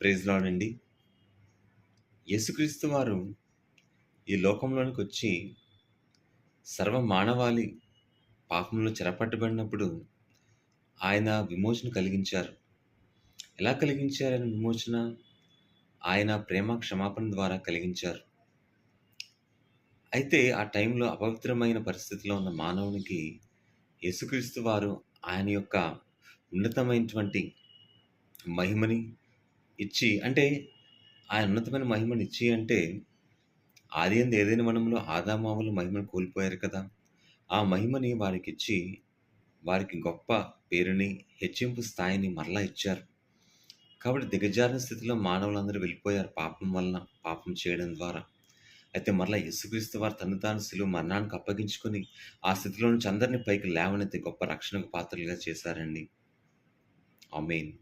Praise lord అండి. యేసుక్రీస్తు వారు ఈ లోకంలోనికొచ్చి సర్వ మానవాళి పాపంలో చెరపట్టబడినప్పుడు ఆయన విమోచన కలిగించారు. ఎలా కలిగించారు ఆయన విమోచన? ఆయన ప్రేమ క్షమాపణ ద్వారా కలిగించారు. అయితే ఆ టైంలో అపవిత్రమైన పరిస్థితిలో ఉన్న మానవునికి యేసుక్రీస్తు వారు ఆయన యొక్క ఉన్నతమైనటువంటి మహిమని ఇచ్చి అంటే ఆయన ఉన్నతమైన మహిమనిచ్చి అంటే ఆదియందు ఏదైన వనంలో ఆదామావులు మహిమను కోల్పోయారు కదా! ఆ మహిమని వారికిచ్చి, వారికి గొప్ప పేరుని, హెచ్చింపు స్థాయిని మరలా ఇచ్చారు. కాబట్టి దిగజారిన స్థితిలో మానవులందరూ వెళ్ళిపోయారు పాపం వలన, పాపం చేయడం ద్వారా. అయితే మరలా యేసుక్రీస్తు వారు తన్ను తాను సిలువ మరణానికి అప్పగించుకొని, ఆ స్థితిలో నుంచి అందరిని పైకి లేవనెత్తి గొప్ప రక్షణకు పాత్రలుగా చేశారండి. ఆమేన్.